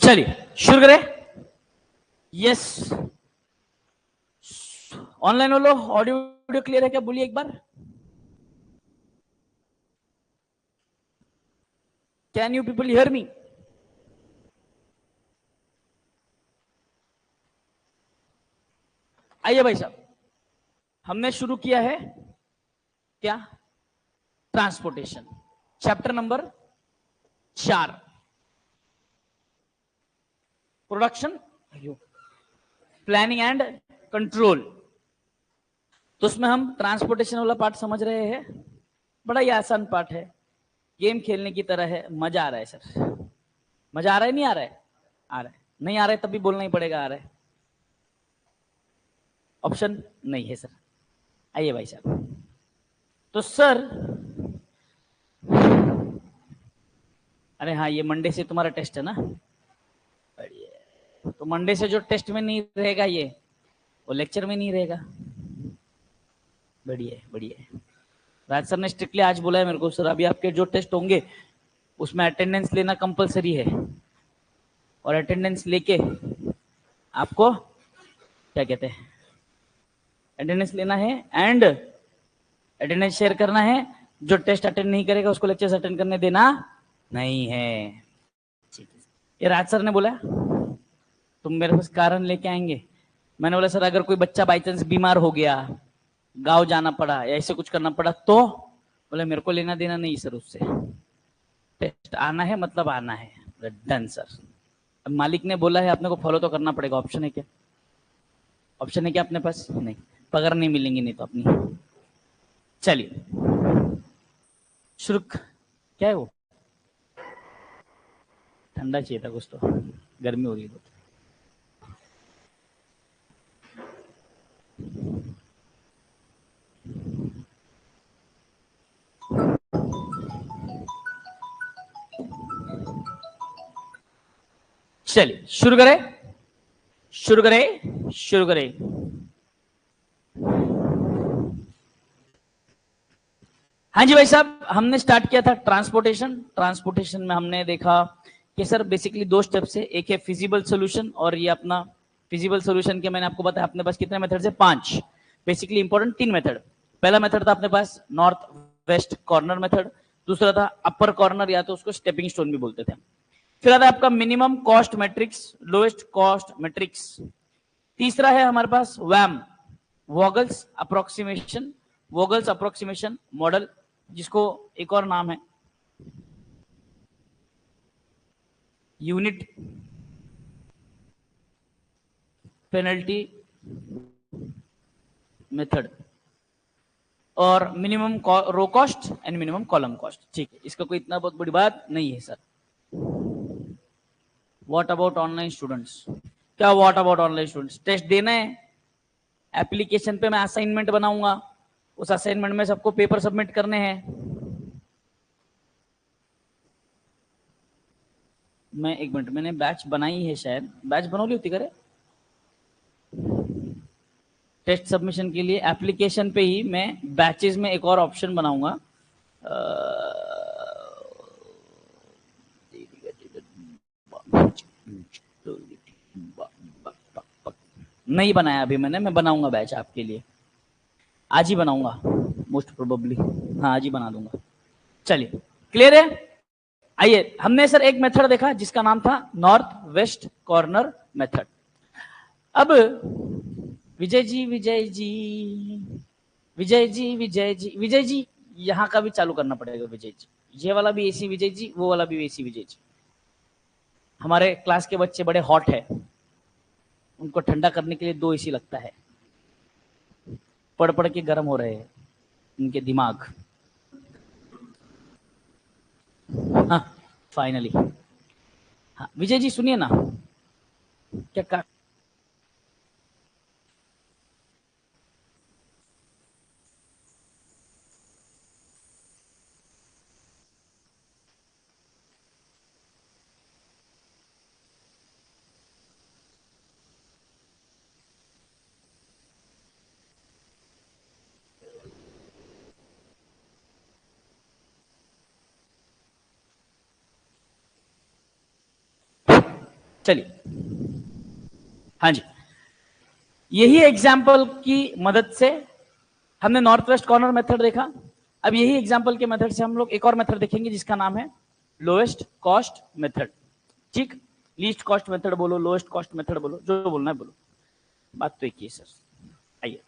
चलिए शुरू करें। यस, ऑनलाइन वालों ऑडियो वीडियो क्लियर है क्या? बोलिए एक बार। Can you people hear me? आइए भाई साहब, हमने शुरू किया है क्या? Transportation, chapter number 4, production, planning and control. तो उसमें हम ट्रांसपोर्टेशन वाला पार्ट समझ रहे हैं। बड़ा ही आसान पार्ट है, गेम खेलने की तरह है। मजा आ रहा है सर? मजा आ रहा है? नहीं आ रहा है? आ रहा है। नहीं आ रहा है तब भी बोलना ही पड़ेगा आ रहा है। ऑप्शन नहीं है सर। आइए भाई साहब। तो सर, अरे हाँ, ये मंडे से तुम्हारा टेस्ट है ना? बढ़िया। तो मंडे से जो टेस्ट में नहीं रहेगा ये, वो लेक्चर में नहीं रहेगा। बढ़िया बढ़िया। राज सर ने स्ट्रिक्टली आज बोला है मेरे को, सर अभी आपके जो टेस्ट होंगे उसमें अटेंडेंस लेना कंपलसरी है, और अटेंडेंस लेके आपको क्या कहते हैं, अटेंडेंस लेना है एंड अटेंडेंस शेयर करना है। जो टेस्ट अटेंड नहीं करेगा उसको लेक्चर्स अटेंड करने देना नहीं है। ये राज सर ने बोला तुम मेरे पास कारण लेके आएंगे। मैंने बोला सर अगर कोई बच्चा बाई चांस बीमार हो गया, गांव जाना पड़ा या ऐसे कुछ करना पड़ा तो? बोले मेरे को लेना देना नहीं सर उससे, टेस्ट आना है मतलब आना है। Done sir. अब मालिक ने बोला है अपने को फॉलो तो करना पड़ेगा। ऑप्शन है क्या? ऑप्शन है क्या अपने पास? नहीं, पगार नहीं मिलेंगी नहीं तो अपनी। चलिए शुरू। क्या है वो? ठंडा चाहिए था कुछ तो, गर्मी हो रही है बहुत। चलिए शुरू करें, शुरू करें, शुरू करें। हाँ जी भाई साहब, हमने स्टार्ट किया था ट्रांसपोर्टेशन। ट्रांसपोर्टेशन में हमने देखा कि सर बेसिकली 2 स्टेप्स है, एक है फिजिबल सोल्यूशन और ये अपना फिजिबल सोल्यूशन के मैंने आपको बताया अपने पास कितने मेथड है? 5। Basically important 3 method. पहला मेथड था अपने पास नॉर्थ वेस्ट कॉर्नर मेथड, दूसरा था अपर कॉर्नर या तो उसको स्टेपिंग स्टोन भी बोलते थे। फिर आता है आपका minimum cost matrix, lowest cost matrix. तीसरा है हमारे पास VAM, Vogel's approximation, Vogel's approximation model, जिसको एक और नाम है यूनिट पेनल्टी मेथड, और minimum row cost and minimum column cost. ठीक है, इसका कोई इतना बहुत बड़ी बात नहीं है sir. What about online students? क्या what about online students? Test देना है, एप्लीकेशन पे मैं असाइनमेंट बनाऊंगा, उस असाइनमेंट में सबको पेपर सबमिट करने हैं। मैं एक मिनट, मैंने बैच बनाई है, शायद बैच बनोली होती करे टेस्ट सबमिशन के लिए। एप्लीकेशन पे ही मैं बैचेस में एक और ऑप्शन बनाऊंगा। नहीं बनाया अभी मैंने, मैं बनाऊंगा बैच आपके लिए, आज ही बनाऊंगा मोस्ट प्रोबेबली। हाँ आज ही बना दूंगा। चलिए क्लियर है? आइए, हमने सर एक मेथड देखा जिसका नाम था नॉर्थ वेस्ट कॉर्नर मेथड। अब विजय जी, विजय जी, विजय जी, विजय जी, विजय जी, यहां का भी चालू करना पड़ेगा विजय जी। ये वाला भी एसी विजय जी, वो वाला भी एसी विजय जी। हमारे क्लास के बच्चे बड़े हॉट है, उनको ठंडा करने के लिए 2 एसी लगता है। पढ़ पढ़ के गर्म हो रहे हैं उनके दिमाग। हाँ फाइनली। हाँ विजय जी सुनिए ना, क्या चलिए, हाँ जी, यही एग्जाम्पल की मदद से हमने नॉर्थ वेस्ट कॉर्नर मेथड देखा। अब यही एग्जाम्पल के मेथड से हम लोग एक और मेथड देखेंगे जिसका नाम है लोएस्ट कॉस्ट मेथड। ठीक, लीस्ट कॉस्ट मेथड बोलो, लोएस्ट कॉस्ट मेथड बोलो, जो बोलना है बोलो, बात तो एक ही है सर। आइए,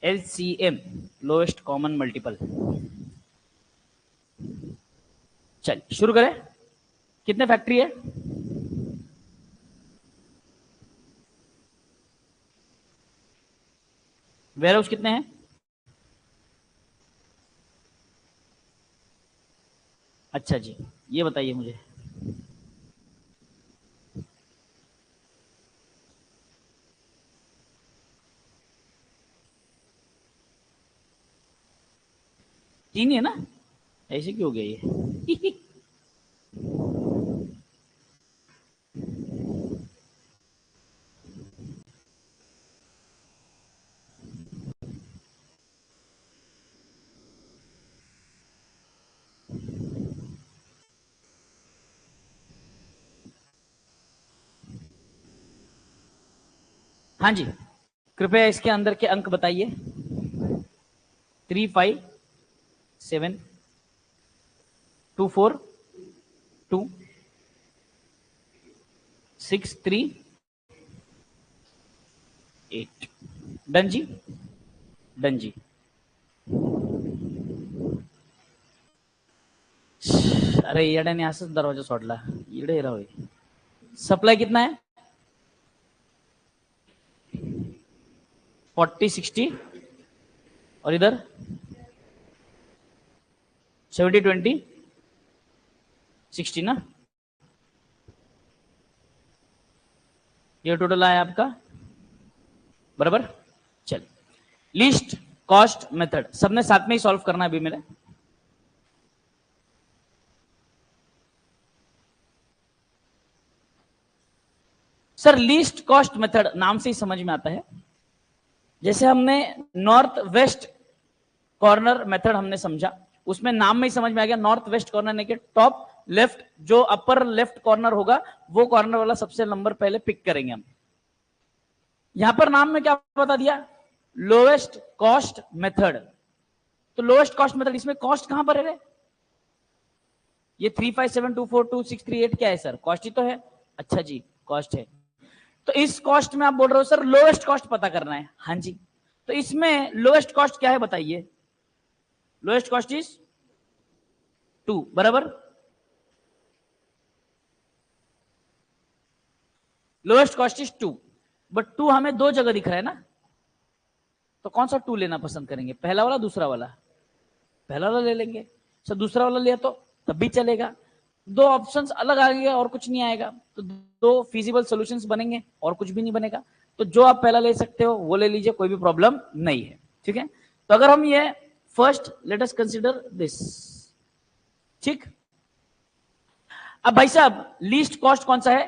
LCM, लोएस्ट कॉमन मल्टीपल। चलिए शुरू करें। कितने फैक्ट्री है? वेयर हाउस कितने हैं? अच्छा जी, ये बताइए मुझे। तीन ही है ना? ऐसे क्यों हो गया ये? हाँ जी, कृपया इसके अंदर के अंक बताइए। 3 5 7 2 4 2 6 3 8। डन जी, डन जी। अरे येड्याने असंच दरवाजा सोडला, इकडे राहू। सप्लाई कितना है? 40 60 और इधर 70 20 60 ना? ये टोटल आया आपका, बराबर। चल, लीस्ट कॉस्ट मेथड सबने साथ में ही सॉल्व करना है अभी मेरे। सर लीस्ट कॉस्ट मेथड नाम से ही समझ में आता है। जैसे हमने नॉर्थ वेस्ट कॉर्नर मेथड हमने समझा, उसमें नाम में ही समझ में आ गया। नॉर्थ वेस्ट कॉर्नर ने के टॉप लेफ्ट, जो अपर लेफ्ट कॉर्नर होगा वो कॉर्नर वाला सबसे नंबर पहले पिक करेंगे हम। यहां पर नाम में क्या बता दिया? Lowest cost method. तो लोएस्ट कॉस्ट मेथड, इसमें कॉस्ट कहां पर है? ये 3 5 7 2 4 2 6 3 8 क्या है सर? कॉस्ट ही तो है। अच्छा जी, कॉस्ट है। तो इस कॉस्ट में आप बोल रहे हो सर लोएस्ट कॉस्ट पता करना है। हाँ जी, तो इसमें लोएस्ट कॉस्ट क्या है बताइए? लोएस्ट कॉस्ट इज 2, बराबर। लोएस्ट कॉस्ट इज 2, बट 2 हमें दो जगह दिख रहा है ना, तो कौन सा 2 लेना पसंद करेंगे? पहला वाला, दूसरा वाला? पहला वाला ले लेंगे सर। दूसरा वाला लिया तो तब भी चलेगा। दो ऑप्शंस अलग आएंगे और कुछ नहीं आएगा, तो दो फिजिबल सॉल्यूशंस बनेंगे और कुछ भी नहीं बनेगा। तो जो आप पहला ले सकते हो वो ले लीजिए, कोई भी प्रॉब्लम नहीं है। ठीक है, तो अगर हम ये first let us consider this. ठीक, अब भाई साहब लीस्ट कॉस्ट कौन सा है?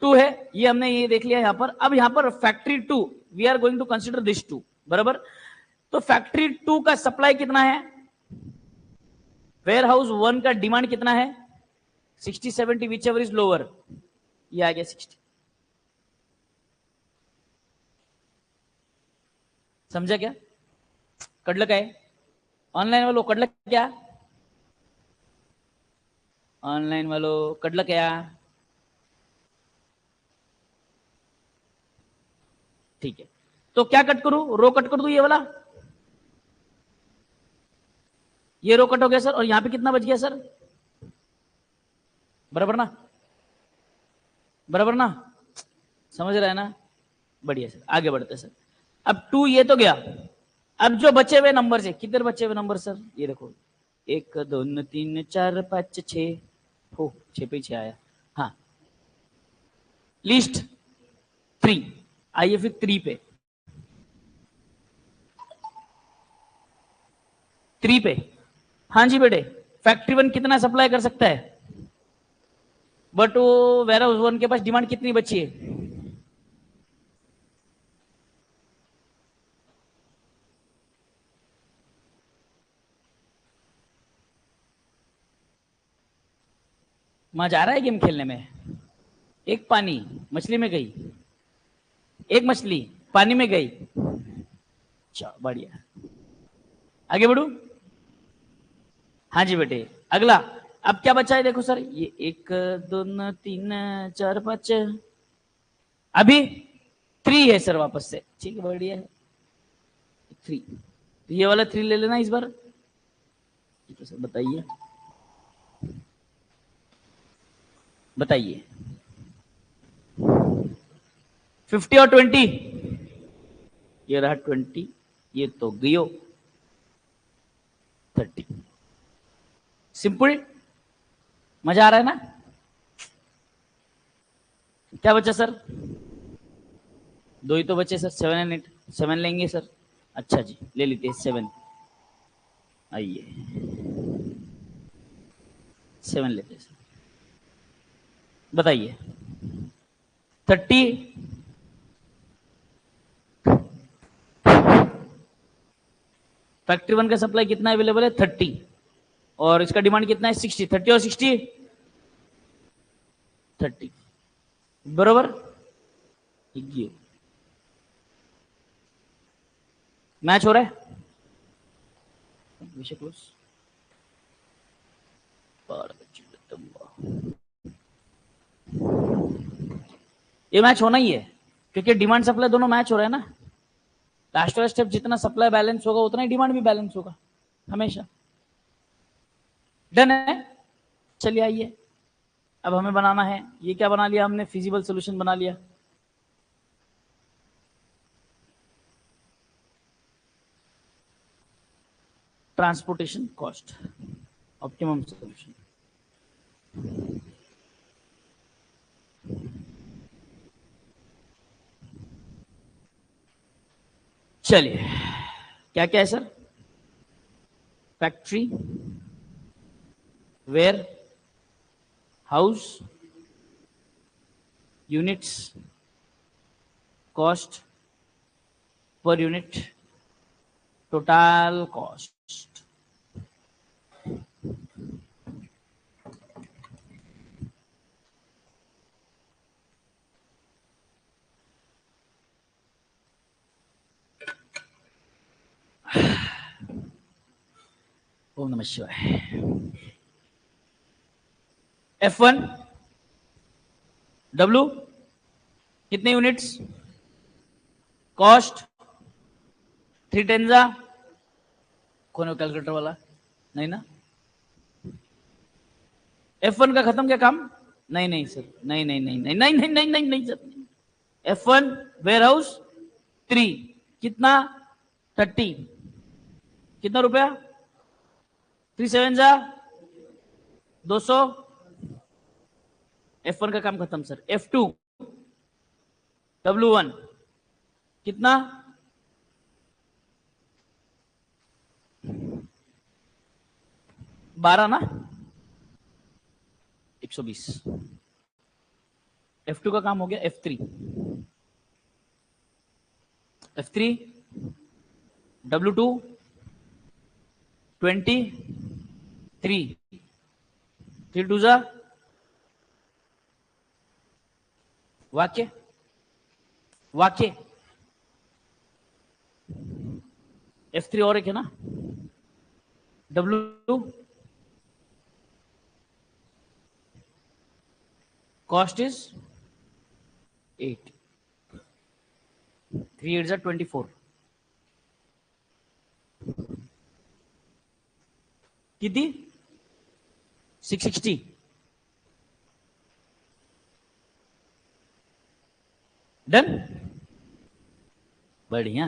2 है, ये हमने ये देख लिया यहां पर। अब यहां पर factory 2, we are going to consider this 2, बराबर। तो फैक्ट्री 2 का सप्लाई कितना है? वेयर हाउस 1 का डिमांड कितना है? 60 70 विच एवर इज लोअर। ये आ गया 60। समझा क्या? कडलं काय? ऑनलाइन वालों कडलं क्या? ऑनलाइन वालों कडलं क्या? ठीक है, तो क्या कट करूं? रो कट कर दूं ये वाला? ये रो कट हो गया सर, और यहां पे कितना बच गया सर? बराबर ना? बराबर ना? समझ रहा है ना? बढ़िया सर, आगे बढ़ते सर। अब 2 ये तो गया। अब जो बचे हुए नंबर से, कितने बचे हुए नंबर सर? ये देखो, 1 2 3 4 5 6 हो, 6 पे 6 आया। हाँ, लीस्ट 3। आइए फिर 3 पे, 3 पे। हाँ जी बेटे, फैक्ट्री 1 कितना सप्लाई कर सकता है, बट वो वेयर हाउस 1 के पास डिमांड कितनी बची है? मजा आ रहा है गेम खेलने में? एक पानी मछली में गई, एक मछली पानी में गई। चलो बढ़िया, आगे बढ़ू। हाँ जी बेटे, अगला। अब क्या बचा है देखो सर, ये 1 2 3 4 5, अभी 3 है सर वापस से। ठीक है, बढ़िया है। 3, ये वाला 3 ले लेना इस बार। ठीक है सर, बताइए बताइए। 50 और 20, ये रहा 20, ये तो गयो 30। सिंपल, मजा आ रहा है ना? क्या बचा सर? 2 ही तो बचे सर, 7 एंड 8। 7 लेंगे सर। अच्छा जी, ले लेते हैं 7। आइए 7 लेते हैं सर। बताइए 30। फैक्ट्री 1 का सप्लाई कितना अवेलेबल है? 30, और इसका डिमांड कितना है? 60। 30 और 60, 30 बरोबर। मैच हो रहा है? विषय क्लोज। ये मैच होना ही है, क्योंकि डिमांड सप्लाई दोनों मैच हो रहे हैं ना। लास्ट वाला स्टेप जितना सप्लाई बैलेंस होगा उतना ही डिमांड भी बैलेंस होगा हमेशा। डन है? चलिए आइए, अब हमें बनाना है, ये क्या बना लिया हमने? फिजिबल सॉल्यूशन बना लिया। Transportation cost, optimum solution. चलिए, क्या क्या है sir? Factory, warehouse, units, cost per unit, total cost. ओम नमः शिवाय। F1 W कितने यूनिट्स, कॉस्ट 3 टेंजा। कौन है कैलकुलेटर वाला? नहीं ना? F1 का खत्म क्या काम? नहीं नहीं सर, नहीं नहीं नहीं नहीं नहीं नहीं नहीं नहीं नहीं सर। F1 वेयर हाउस 3 कितना? 30, कितना रुपया? 3 7 जा 200। F1 का काम खत्म सर। F2 W1 कितना? 12 ना, 120। F2 का काम हो गया। F3 W2 20 3 3 2 जा वाक्य वाक्य। F3 और एक है ना, W कॉस्ट इज 8, 3 8 जा 24, कितनी? 660। डन, बढ़िया।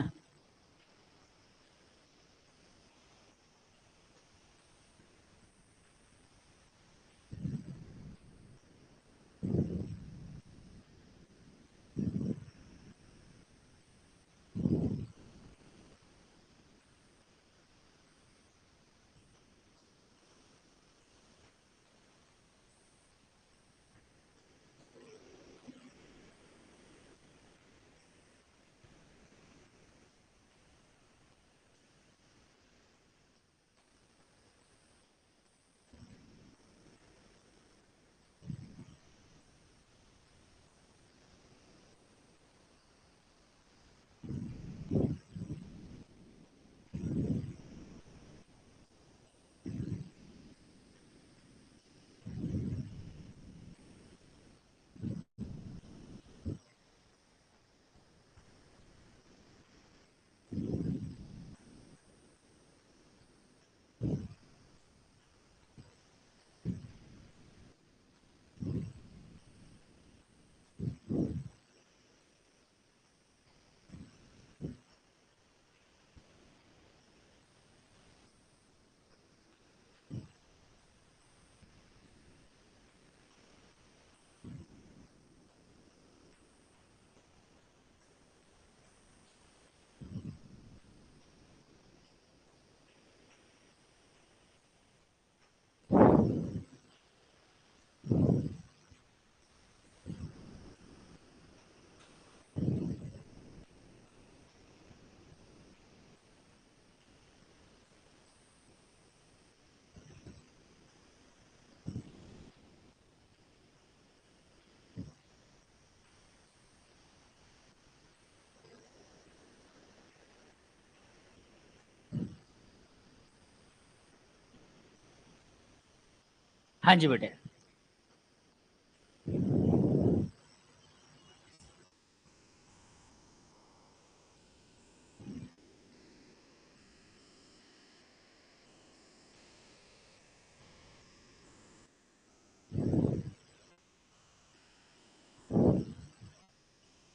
हाँ जी बेटे।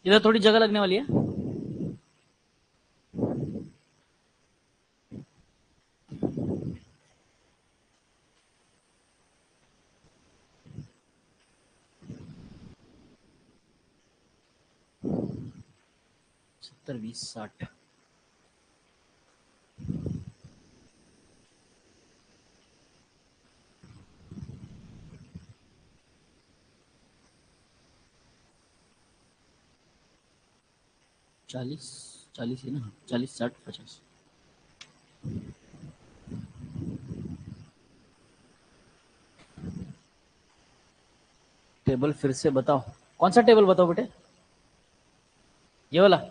इधर थोड़ी जगह लगने वाली है। सत्तर 20 60 40 40 है ना, 40 60 50। टेबल फिर से बताओ, कौन सा टेबल बताओ बेटे? ये वाला।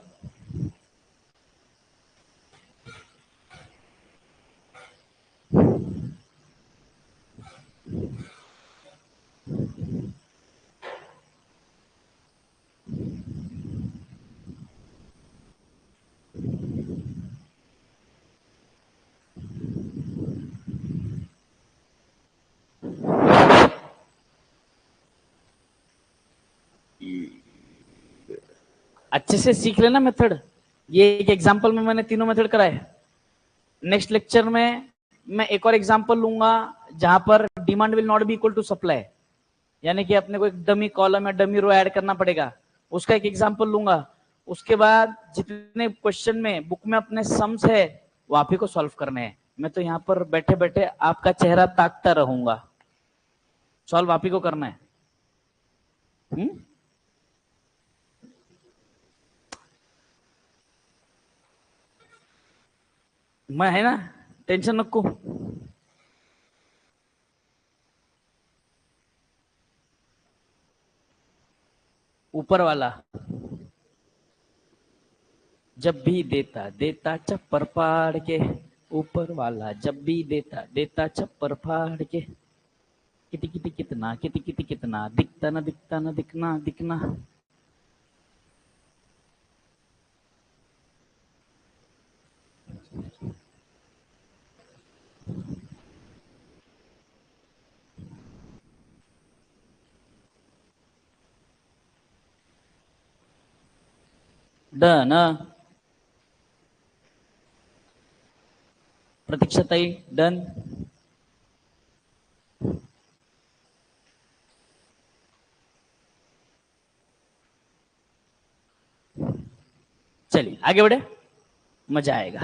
अच्छे से सीख लेना मेथड। ये एक एग्जांपल में मैंने तीनों मेथड कराए। नेक्स्ट लेक्चर में मैं एक और एग्जांपल लूंगा जहां पर demand will not be equal to supply, यानी कि अपने को एक डमी कॉलम या डमी रो ऐड करना पड़ेगा, उसका एक एग्जांपल लूंगा। उसके बाद जितने क्वेश्चन में बुक में अपने सम्स है वो आप ही को सॉल्व करने हैं। मैं तो यहाँ पर बैठे बैठे आपका चेहरा ताकता रहूंगा, सॉल्व आप ही को करना है। मैं है ना, टेंशन नको। ऊपर वाला जब भी देता देता चप्पर फाड़ के, ऊपर वाला जब भी देता देता चप्पर फाड़ के, किति किति कितना किति किति कितना, दिखता ना दिखता ना दिखना दिखना। डन। प्रतीक्षा ताई डन। चलिए आगे बढ़े, मजा आएगा।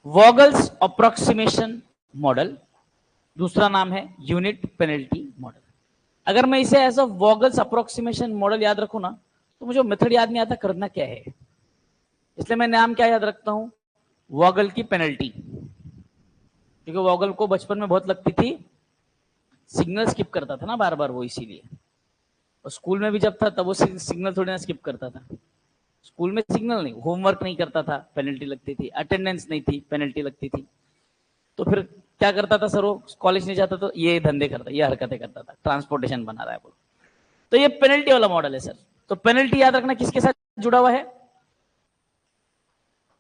वॉगल्स अप्रोक्सीमेशन मॉडल, दूसरा नाम है यूनिट पेनल्टी मॉडल। अगर मैं इसे as a Vogel's approximation model याद रखूं ना, तो मुझे मेथड याद नहीं आता करना क्या है, इसलिए मैं नाम क्या याद रखता हूं, वॉगल की पेनल्टी। क्योंकि वॉगल को बचपन में बहुत लगती थी, सिग्नल स्किप करता था ना बार बार वो, इसीलिए। और स्कूल में भी जब था तब वो सिग्नल थोड़ी ना स्किप करता था। स्कूल में सिग्नल नहीं, होमवर्क नहीं करता था, पेनल्टी लगती थी, अटेंडेंस नहीं थी, पेनल्टी लगती थी। तो फिर क्या करता था सर, वो कॉलेज नहीं जाता तो ये धंधे करता, ये हरकतें करता था, ट्रांसपोर्टेशन बना रहा है बोलो। तो ये पेनल्टी वाला मॉडल है सर। तो पेनल्टी याद रखना किसके साथ जुड़ा हुआ है,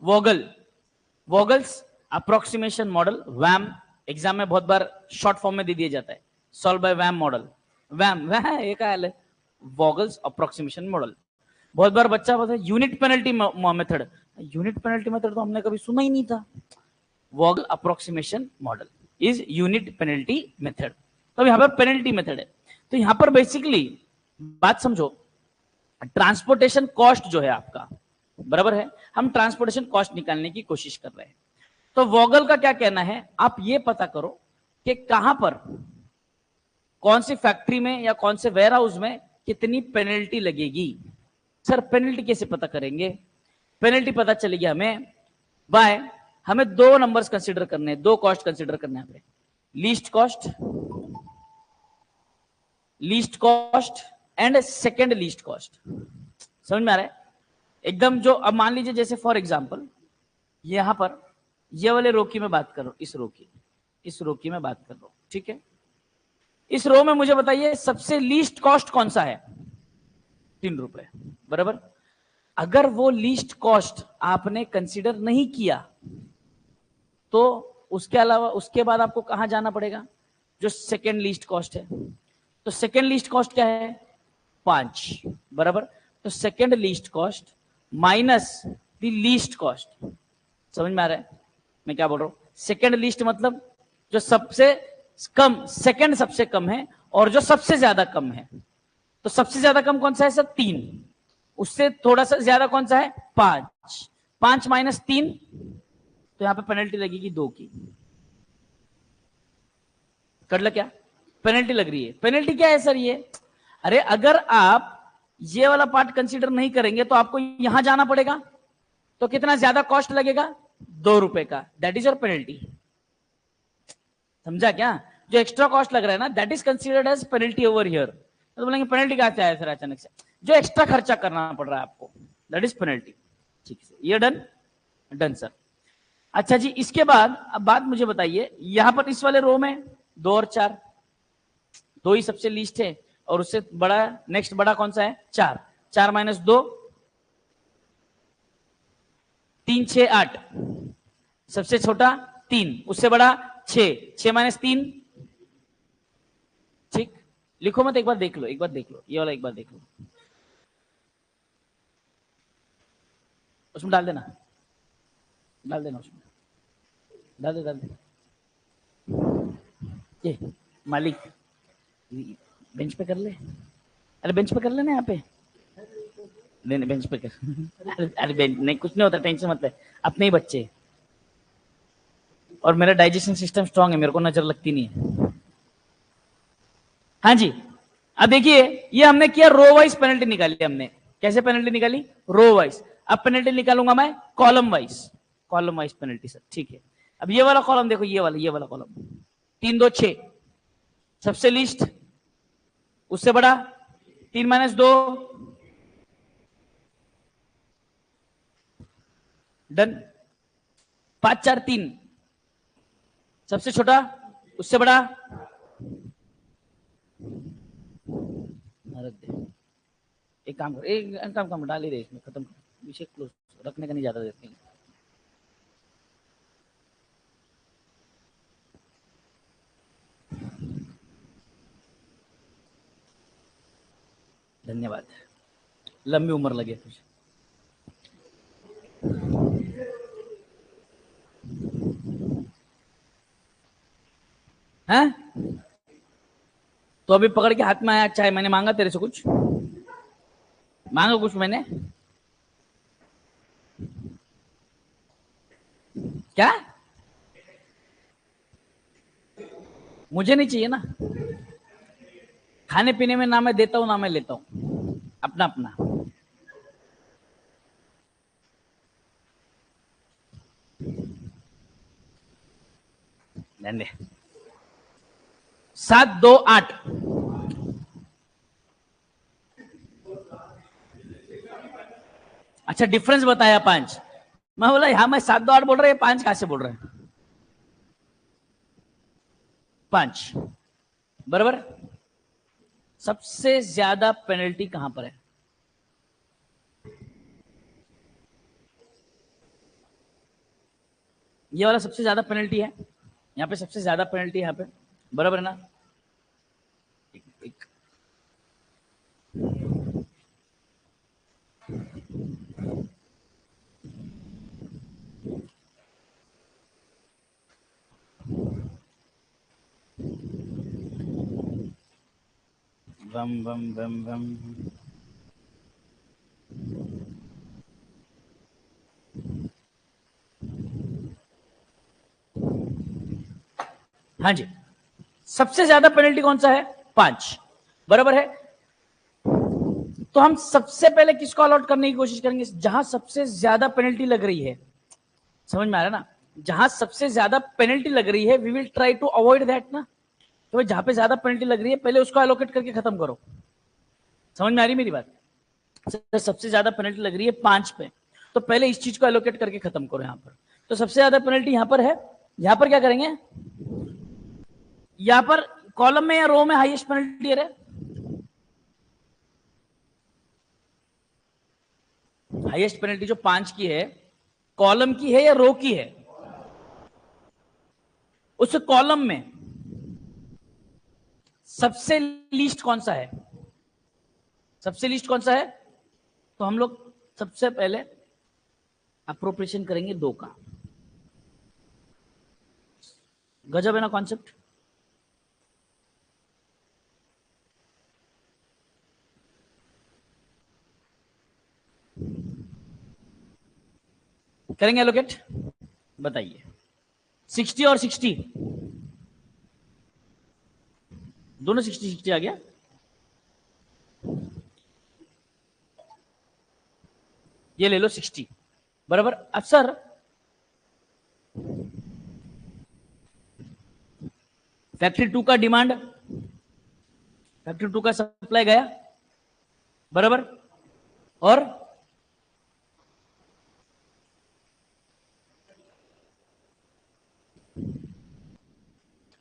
वॉगल, वॉगल्स अप्रोक्सीमेशन मॉडल, वैम। एग्जाम में बहुत बार शॉर्ट फॉर्म में दे दिया जाता है, सॉल्व बाय वैम मॉडल। वैम वह एक है, वॉगल्स अप्रोक्सीमेशन मॉडल। बहुत बार बच्चा बोलता है unit penalty method, unit penalty method तो हमने कभी सुना ही नहीं था। Vogel approximation model is unit penalty method. तो यहां पर पेनल्टी मेथड है। तो यहां पर बेसिकली बात समझो, ट्रांसपोर्टेशन कॉस्ट जो है आपका, बराबर है, हम ट्रांसपोर्टेशन कॉस्ट निकालने की कोशिश कर रहे हैं। तो वॉगल का क्या कहना है, आप ये पता करो कि कहां पर, कौन सी फैक्ट्री में या कौन से वेयर हाउस में कितनी पेनल्टी लगेगी। सर पेनल्टी कैसे पता करेंगे, पेनल्टी पता चलेगी हमें बाय, हमें दो नंबर्स कंसीडर करने हैं, दो कॉस्ट कंसीडर करने हैं, least cost, least cost and second least cost. समझ में आ रहा है एकदम? जो अब मान लीजिए जैसे फॉर एग्जांपल यहां पर ये वाले रो की मैं बात कर रहा हूं, इस रो की, इस रो की मैं बात कर रहा हूं, ठीक है। इस रो में मुझे बताइए सबसे लीस्ट कॉस्ट कौन सा है? 3 रुपए, बराबर। अगर वो लीस्ट कॉस्ट आपने कंसीडर नहीं किया तो उसके अलावा उसके बाद आपको कहां जाना पड़ेगा? जो सेकेंड लीस्ट कॉस्ट है। तो सेकेंड लीस्ट कॉस्ट क्या है? 5, बराबर। तो second least cost minus the least cost. समझ में आ रहा है मैं क्या बोल रहा हूं? सेकेंड लीस्ट मतलब जो सबसे कम, सेकेंड सबसे कम है और जो सबसे ज्यादा कम है। तो सबसे ज्यादा कम कौन सा है सर? 3। उससे थोड़ा सा ज्यादा कौन सा है? 5। 5 माइनस 3, तो यहां पे पेनल्टी लगेगी 2 की। कर लो, क्या पेनल्टी लग रही है? पेनल्टी क्या है सर ये? अरे अगर आप ये वाला पार्ट कंसीडर नहीं करेंगे तो आपको यहां जाना पड़ेगा, तो कितना ज्यादा कॉस्ट लगेगा? 2 रुपए का। That is your penalty. समझा क्या? जो एक्स्ट्रा कॉस्ट लग रहा है ना, that is considered as penalty over here. तो बोलेंगे पेनल्टी कहां से आया सर अचानक से? जो एक्स्ट्रा खर्चा करना पड़ रहा है आपको, दैट इज पेनल्टी। ठीक है, ये डन? Done sir. अच्छा जी, इसके बाद अब बात मुझे बताइए, यहां पर इस वाले रो में 2 और 4, 2 ही सबसे लीस्ट है और उससे बड़ा नेक्स्ट बड़ा कौन सा है? 4। 4 माइनस 2, 3 6 8। सबसे छोटा 3, उससे बड़ा 6। 6 माइनस 3, ठीक। लिखो मत, एक बार देख लो, एक बार देख लो ये वाला, एक बार देख लो। उसमें डाल देना, डाल देना उसमें, डाल दे, डाल दे। ये मालिक बेंच पे कर ले। अरे बेंच पे कर लेना यहाँ पे। नहीं नहीं, बेंच पे कर। अरे बेंच नहीं, कुछ नहीं होता, टेंशन मत ले, अपने ही बच्चे। और मेरा डाइजेशन सिस्टम स्ट्रांग है, मेरे को नजर लगती नहीं है। हाँ जी, अब देखिए ये हमने किया, रो वाइज पेनल्टी निकाली हमने। कैसे पेनल्टी निकाली? Row wise. अब पेनल्टी निकालूंगा मैं column wise. Column wise penalty sir, ठीक है। अब ये वाला कॉलम देखो, ये वाला कॉलम 3 2 6, सबसे लीस्ट, उससे बड़ा 3 माइनस 2, डन। 5 4 3, सबसे छोटा, उससे बड़ा, रख दे। एक काम कर, एक काम डाल ही दे इसमें, खत्म कर विषय, क्लोज, रखने का नहीं ज्यादा देते हैं। धन्यवाद, लंबी उम्र लगे तुझे। हैं? तो अभी पकड़ के हाथ में आया, अच्छा है, मैंने मांगा तेरे से कुछ? मांगा कुछ मैंने? क्या? मुझे नहीं चाहिए ना। खाने पीने में ना मैं देता हूं ना मैं लेता हूं, अपना अपना। लेने 7 2 8, अच्छा डिफरेंस बताया 5। मैं बोला यहां मैं 7 2 8 बोल रहा है, 5 कहां से बोल रहे हैं? 5, बराबर। सबसे ज्यादा पेनल्टी कहां पर है? ये वाला सबसे ज्यादा पेनल्टी है, यहाँ पे सबसे ज्यादा पेनल्टी यहाँ पे, बराबर है ना? एक वम वम वम वम। हाँ जी, सबसे ज्यादा पेनल्टी कौन सा है? 5, बराबर है। तो हम सबसे पहले किसको अलॉट करने की कोशिश करेंगे? जहां सबसे ज्यादा पेनल्टी लग रही है। समझ में आ रहा है ना? जहां सबसे ज्यादा पेनल्टी लग रही है, we will try to avoid that ना। तो जहां पे ज्यादा पेनल्टी लग रही है, पहले उसको एलोकेट करके खत्म करो। समझ में आ रही मेरी बात? सबसे ज्यादा पेनल्टी लग रही है 5 पे, तो पहले इस चीज को एलोकेट करके खत्म करो यहां पर। तो सबसे ज्यादा पेनल्टी यहां पर है, यहां पर क्या करेंगे? यहां पर कॉलम में या रो में हाईएस्ट पेनल्टी है? हाईएस्ट पेनल्टी जो 5 की है, कॉलम की है या रो की है? उस कॉलम में सबसे लीस्ट कौन सा है? सबसे लीस्ट कौन सा है? तो हम लोग सबसे पहले अप्रोप्रिएशन करेंगे 2 का। गजब है ना कॉन्सेप्ट। करेंगे एलोकेट? बताइए। 60 और 60 दोनों 60 आ गया। ये ले लो 60 बराबर। अब सर फैक्ट्री 2 का डिमांड, फैक्ट्री 2 का सप्लाई गया बराबर, और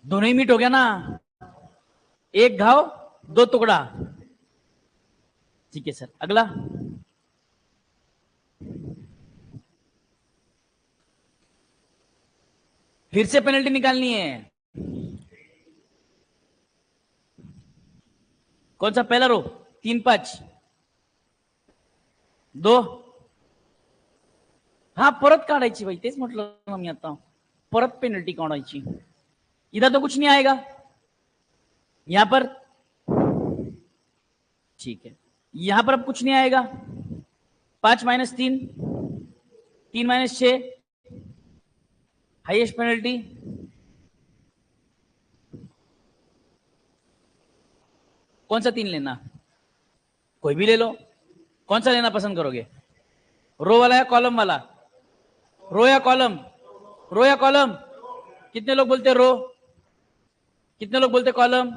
दोनों ही मीट हो गया ना, एक घाव 2 टुकड़ा। ठीक है सर, अगला। फिर से पेनल्टी निकालनी है। कौन सा पहला रो? 3 5 2। हा परत काढायची भाई, तेच म्हटलं ना मी आता, परत पेनल्टी काढायची। इधर तो कुछ नहीं आएगा, यहां पर ठीक है, यहां पर अब कुछ नहीं आएगा। 5 - 3 3 - 6 हाईएस्ट पेनल्टी। कौन सा 3 लेना? कोई भी ले लो। कौन सा लेना पसंद करोगे, रो वाला या कॉलम वाला? रो या कॉलम? रो या कॉलम? कितने लोग बोलते रो, कितने लोग बोलते कॉलम?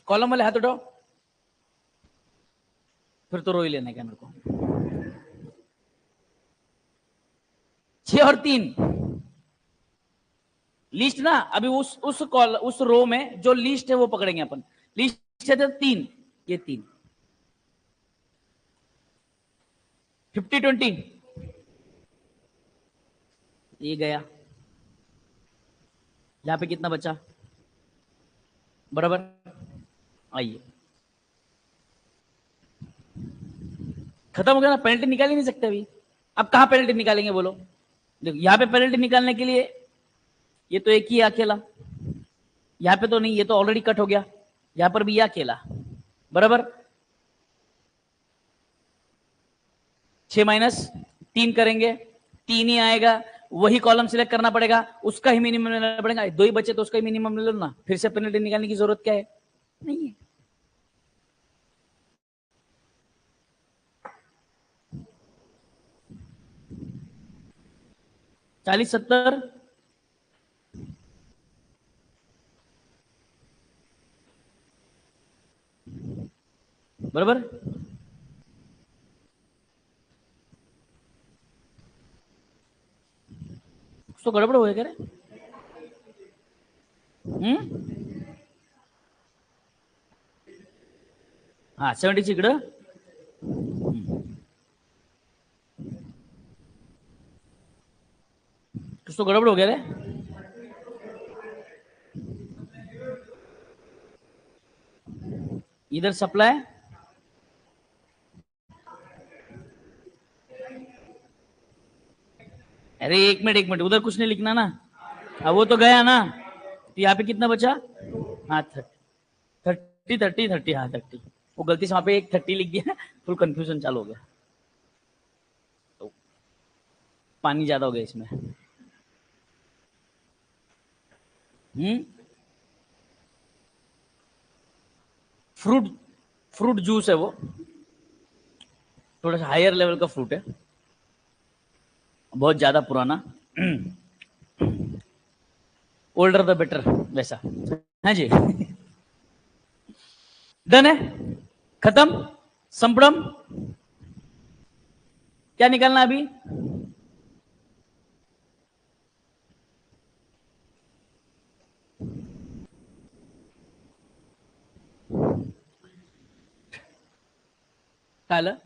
कॉलम वाले हाथ उठाओ। फिर तो रो ही लेने का मेरे को। 6 और 3 लिस्ट ना, अभी उस रो में जो लिस्ट है वो पकड़ेंगे अपन। लिस्ट है तो 3, ये 3। 50 20 ये गया। यहां पे कितना बचा बराबर? आइए, खत्म हो गया ना, पेनल्टी निकाल ही नहीं सकते अभी। अब कहां पेनल्टी निकालेंगे बोलो? देखो यहां पे पेनल्टी निकालने के लिए ये तो एक ही है अकेला, यहां पे तो नहीं, ये तो ऑलरेडी कट हो गया, यहां पर भी ये अकेला बराबर। 6 - 3 करेंगे, 3 ही आएगा, वही कॉलम सिलेक्ट करना पड़ेगा, उसका ही मिनिमम लेना पड़ेगा। 2 ही बचे तो उसका ही मिनिमम ले लो ना, फिर से पेनल्टी निकालने की जरूरत क्या है? नहीं है। चालीस 70 बराबर। तो गड़बड़ हो गया रे। हाँ 70 इकडं। कुछ तो गड़बड़ हो गया रे। इधर सप्लाई, अरे एक मिनट, उधर कुछ नहीं लिखना ना। अब वो तो गया ना, तो यहाँ पे कितना बचा? हाँ 30 हाँ 30। वो गलती से वहां पे एक 30 लिख दिया, फुल कंफ्यूजन चालू हो गया, तो पानी ज्यादा हो गया इसमें। फ्रूट, फ्रूट जूस है वो, थोड़ा सा हायर लेवल का फ्रूट है, बहुत ज्यादा पुराना, ओल्डर द बेटर वैसा। हाँ जी, डन है, खत्म, संपड़म। क्या निकालना अभी? काय आलं?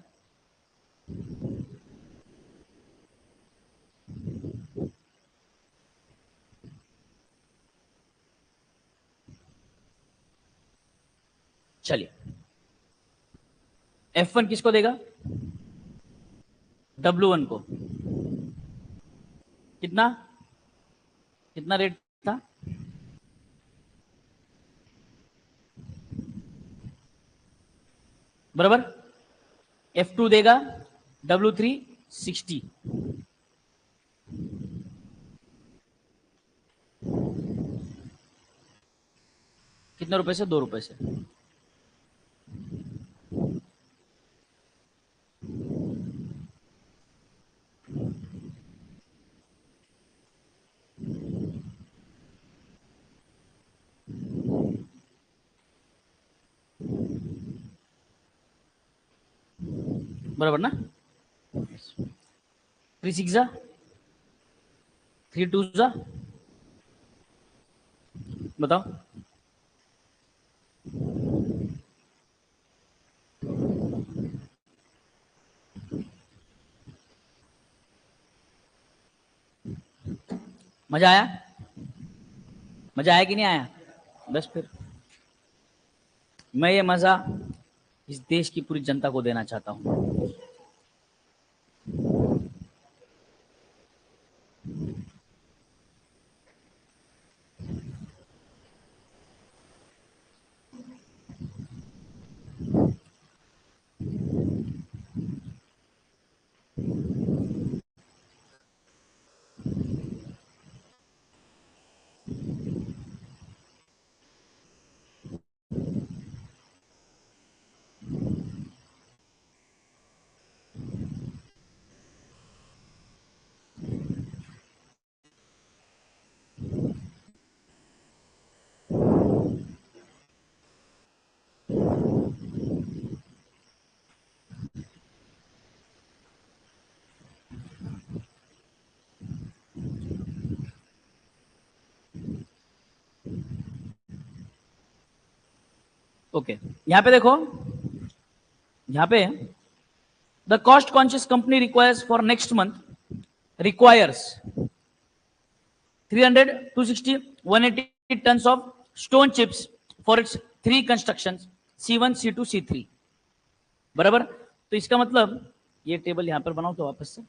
चलिए, F1 किसको देगा? W1 को। कितना कितना रेट था? बराबर। F2 देगा W3 60। कितने रुपए से? 2 रुपए से। बराबर ना? 3 6 जा, 3 2 जा, बताओ। मजा आया? मजा आया कि नहीं आया? बस फिर मैं ये मजा इस देश की पूरी जनता को देना चाहता हूं। ओके, यहां पे देखो, यहां पे the cost conscious company requires for next month requires 300 260 180 tons of stone chips for its 3 constructions C1 C2 C3। बराबर। तो इसका मतलब ये टेबल यहां पर बनाओ तो वापस से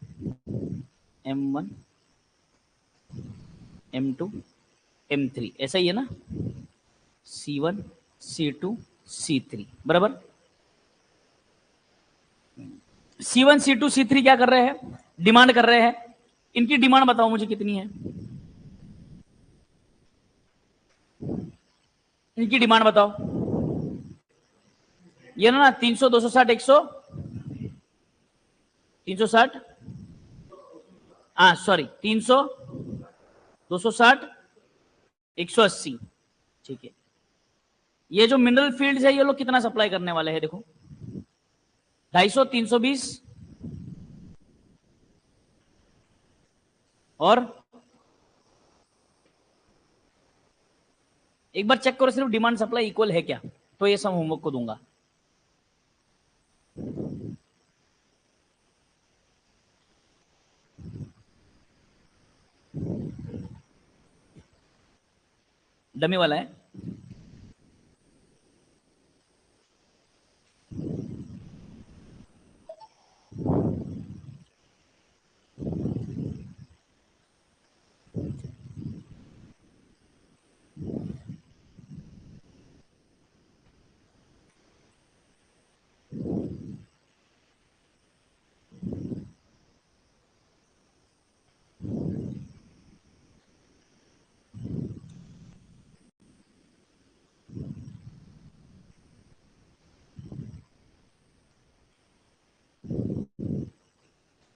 M1 M2 M3 ऐसा ही है ना? C1 C2 C3 बराबर। C1 C2 C3 क्या कर रहे हैं? डिमांड कर रहे हैं। इनकी डिमांड बताओ मुझे कितनी है? इनकी डिमांड बताओ। ये ना 300 260 100 360, हाँ सॉरी 300 260 180। ठीक है, ये जो मिनरल फील्ड है ये लोग कितना सप्लाई करने वाले हैं? देखो 250 320 और एक बार चेक करो सिर्फ डिमांड सप्लाई इक्वल है क्या, तो ये सब होमवर्क को दूंगा। डमी वाला है।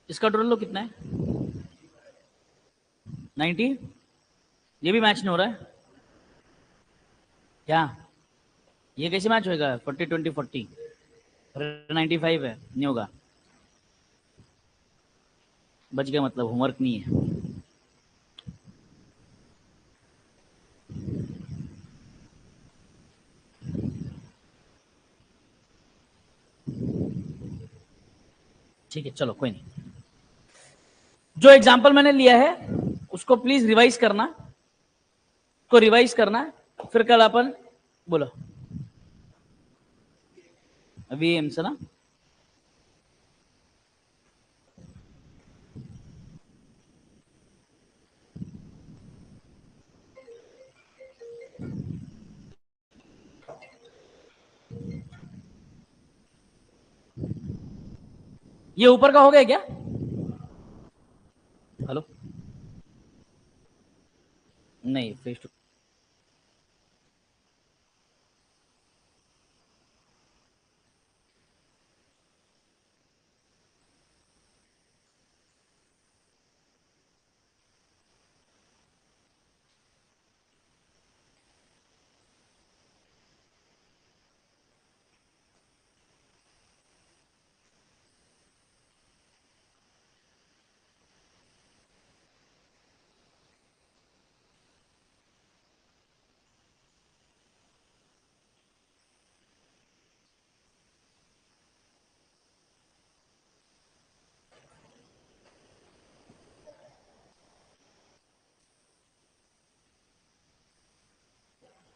इसका टोटल लो कितना है? 90। ये भी मैच नहीं हो रहा है क्या? ये कैसे मैच होएगा? 40 20 40 95 है, नहीं होगा। बच गया, मतलब होमवर्क नहीं है। ठीक है, चलो कोई नहीं। जो एग्जाम्पल मैंने लिया है उसको प्लीज रिवाइज करना, को रिवाइज करना, फिर कल अपन बोलो वीएम से ना। ये ऊपर का हो गया क्या? हेलो, नहीं फेस टू।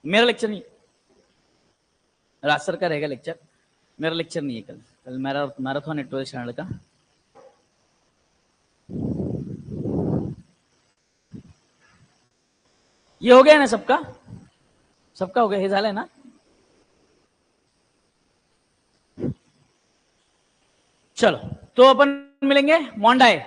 मेरा लेक्चर नहीं, राज सर का रहेगा लेक्चर, मेरा लेक्चर नहीं है कल। कल मेरा मैराथन है 12 स्टैंडर्ड का। ये हो गया ना सबका? सबका हो गया, हे झालंय ना? चलो तो अपन मिलेंगे मॉन्डाई।